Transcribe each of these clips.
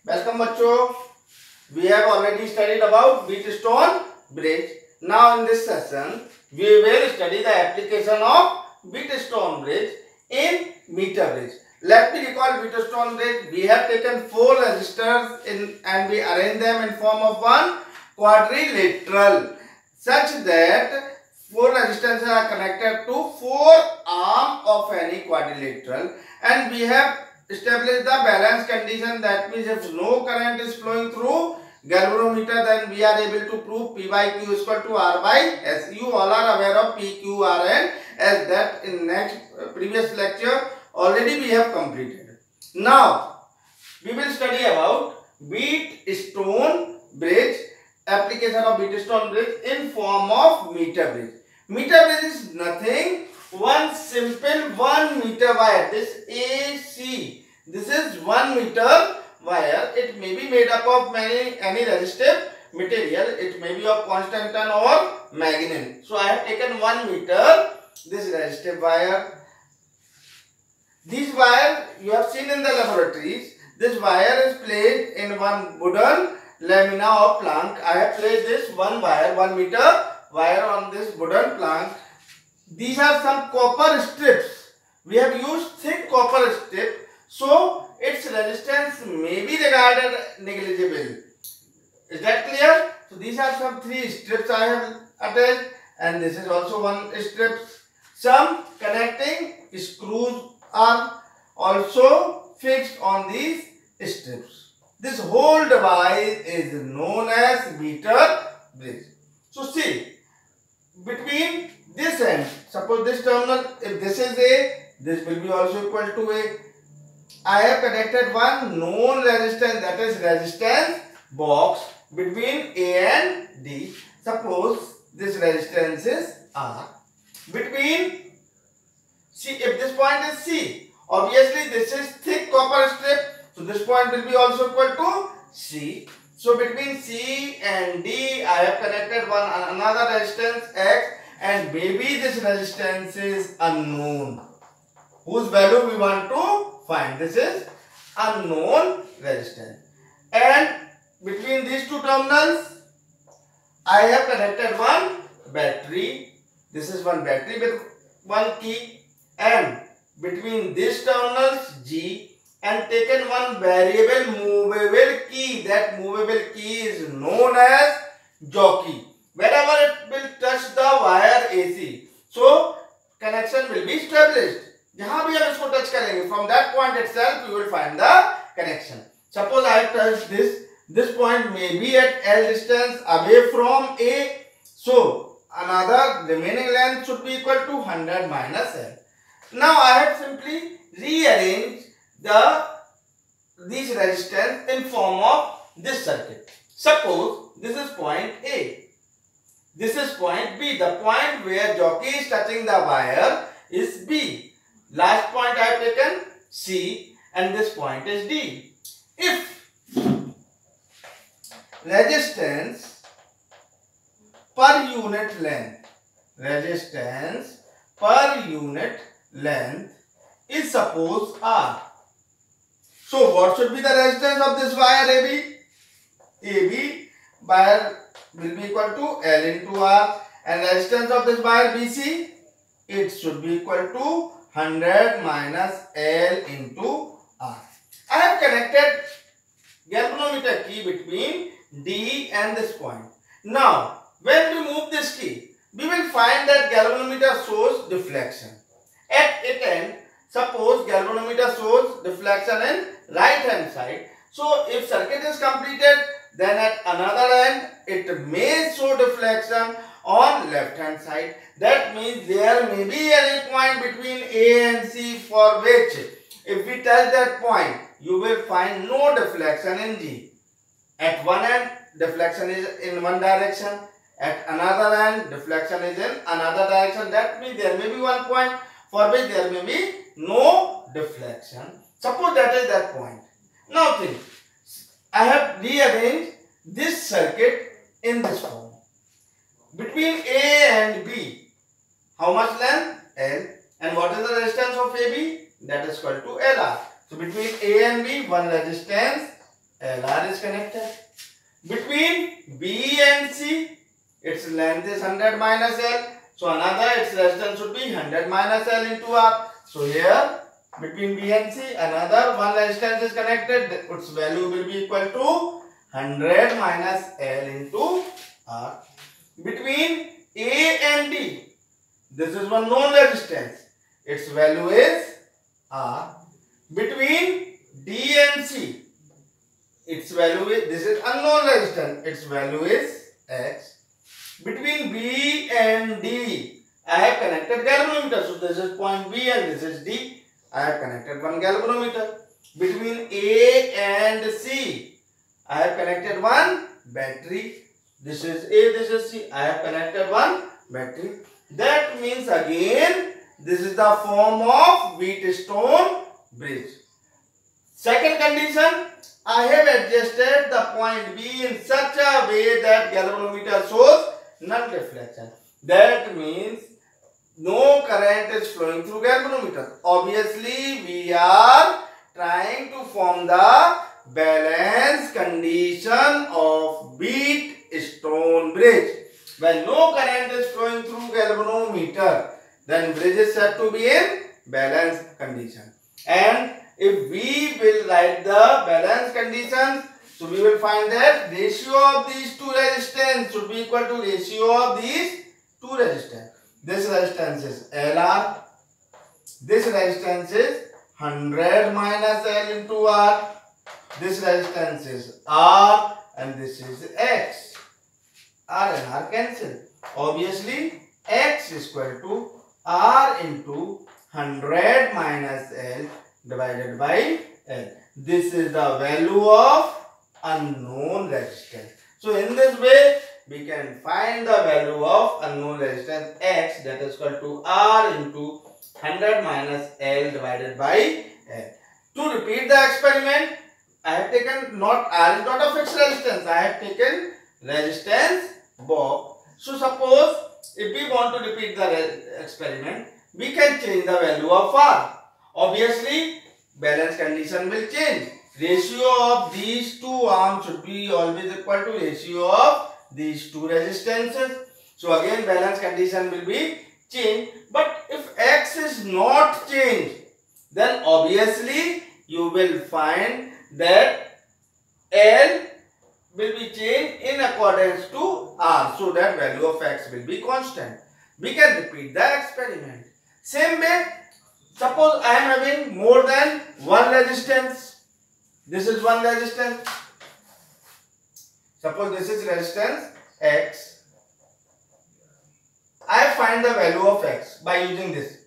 Welcome बच्चों. We have already studied about Wheatstone bridge. Now in this session we will study the application of Wheatstone bridge in meter bridge. Let me recall Wheatstone bridge. We have taken 4 resistors and we arrange them in form of one quadrilateral such that 4 resistances are connected to 4 arms of any quadrilateral, and we have established the balance condition. That means if no current is flowing through galvanometer, then we are able to prove P by Q is equal to R by S. You all are aware of P, Q, R and S, that in previous lecture already we have completed. Now we will study about Wheatstone bridge, application of Wheatstone bridge in form of meter bridge. Meter bridge is nothing, one simple 1 meter wire. This AC, this is 1 meter wire. It may be made up of any resistive material. It may be of constant ton or manganese. So I have taken 1 meter this resistive wire. This wire you have seen in the laboratories. This wire is placed in one wooden lamina or plank. I have placed this 1 meter wire on this wooden plank. These are some copper strips. We have used thick copper strip, so its resistance may be regarded negligible. Is that clear? So these are some 3 strips I have attached, and this is also 1 strip. Some connecting screws are also fixed on these strips. This whole device is known as meter bridge. So see, between this end, suppose this terminal, if this is A, this will be also equal to A. I have connected one known resistance, that is resistance box, between A and D. Suppose this resistance is R. Between C, if this point is C, obviously this is thick copper strip, so this point will be also equal to C. So between C and D, I have connected another resistance X, and maybe this resistance is unknown, whose value we want to find. This is unknown resistance. And between these 2 terminals, I have connected one battery. This is one battery with 1 key, and between these terminals G, and taken one variable movable key. That movable key is known as jockey. Whenever it will touch the wire AC, so connection will be established. जहाँ भी हम इसको touch करेंगे, from that point itself, we will find the connection. Suppose I have touched this. This point may be at L distance away from A. So another remaining length should be equal to 100 minus L. Now I have simply rearranged these resistance in form of this circuit. Suppose this is point A. This is point B. The point where jockey is touching the wire is B. Last point I have taken C, and this point is D. If resistance per unit length is suppose R. So what should be the resistance of this wire AB? AB wire will be equal to L into R, and resistance of this wire BC, it should be equal to 100 minus L into R. I have connected galvanometer key between D and this point. Now when we move this key, we will find that galvanometer shows deflection. At its end, suppose galvanometer shows deflection in right hand side. So if circuit is completed, then at another end it may show deflection on left hand side. That means there may be any point between A and C for which if we touch that point, you will find no deflection in G. At one end, deflection is in one direction. At another end, deflection is in another direction. That means there may be one point for which there may be no deflection. Suppose that is that point. Now think, I have rearranged this circuit in this form. Between A and B, how much length? L. And what is the resistance of AB? That is equal to LR. So between A and B, one resistance LR is connected. Between B and C, its length is 100 minus L. So another its resistance should be 100 minus L into R. So here between B and C, another one resistance is connected. Its value will be equal to 100 minus L into R. Between A and D, this is one known resistance. Its value is R. Between D and C, its value is, this is unknown resistance. Its value is X. Between B and D, I have connected galvanometer. So this is point B and this is D. I have connected one galvanometer. Between A and C, I have connected one battery. This is A, this is C. I have connected one battery. That means again, this is the form of Wheatstone bridge. Second condition, I have adjusted the point B in such a way that galvanometer shows null reflection. That means no current is flowing through galvanometer. Obviously, we are trying to form the balance condition of Wheatstone bridge. When no current is flowing through galvanometer, then bridge is said to be in balance condition. And if we will write the balance conditions, so we will find that ratio of these two resistance should be equal to ratio of these two resistance. This resistance is LR. This resistance is 100 minus L into R. This resistance is R and this is X. R and R cancel. Obviously, X is equal to R into 100 minus L divided by L. This is the value of unknown resistance. So in this way, we can find the value of unknown resistance X, that is equal to R into 100 minus L divided by L. To repeat the experiment, I have taken not R is not a fixed resistance. I have taken resistance Bob. So suppose if we want to repeat the experiment, we can change the value of R. Obviously, balance condition will change. Ratio of these two arms should be always equal to ratio of these two resistances. So again, balance condition will be changed. But if X is not changed, then obviously you will find that L will be changed in accordance to R. So that value of X will be constant. We can repeat the experiment. Same way, suppose I am having more than one resistance. This is one resistance. Suppose this is resistance X. I find the value of X by using this.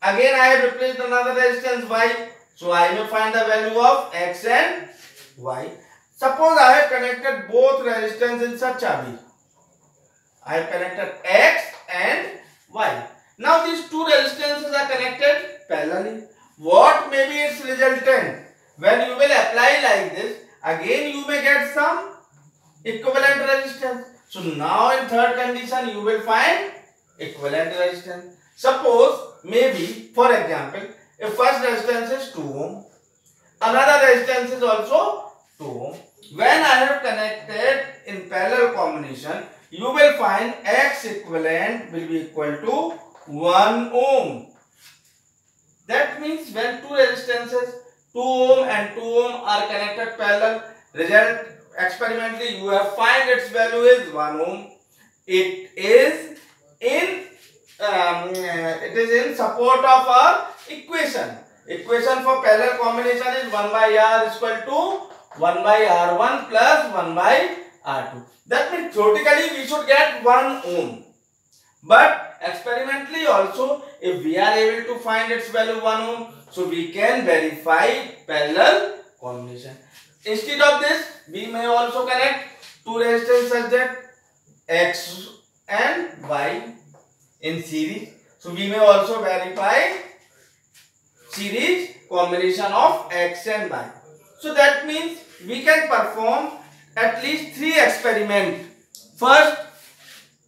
Again, I have replaced another resistance Y. So I may find the value of X and Y. Suppose I have connected both resistance in such a way. I have connected X and Y. Now these two resistances are connected parallelly. What may be its resultant? When you will apply like this, again you may get some equivalent resistance. So now in third condition you will find equivalent resistance. Suppose maybe, for example, if first resistance is 2 ohm, another resistance is also 2 ohm. When I have connected in parallel combination, you will find X equivalent will be equal to 1 ohm. That means when two resistances 2 ohm and 2 ohm are connected parallel, result experimentally you have find its value is 1 ohm. It is in support of our equation. Equation for parallel combination is 1 by R is equal to 1 by R1 plus 1 by R2. That means theoretically we should get 1 ohm. But experimentally also, if we are able to find its value 1 ohm, so we can verify parallel combination. Instead of this, we may also connect two resistors such that X and Y in series. So we may also verify series combination of X and Y. So that means we can perform at least 3 experiments. First,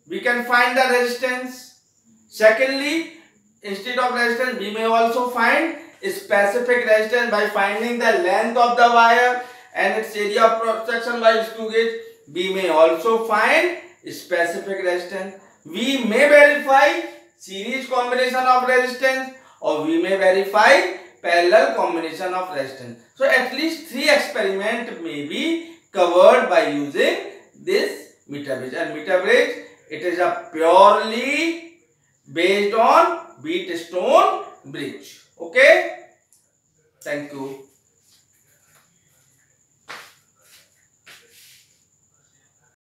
we can find the resistance. Secondly, instead of resistance, we may also find a specific resistance by finding the length of the wire. and its area of cross section by screw gauge. We may also find specific resistance. We may verify series combination of resistance, or we may verify parallel combination of resistance. So at least 3 experiments may be covered by using this meter bridge. And meter bridge, it is a purely based on Wheatstone bridge. Okay. Thank you.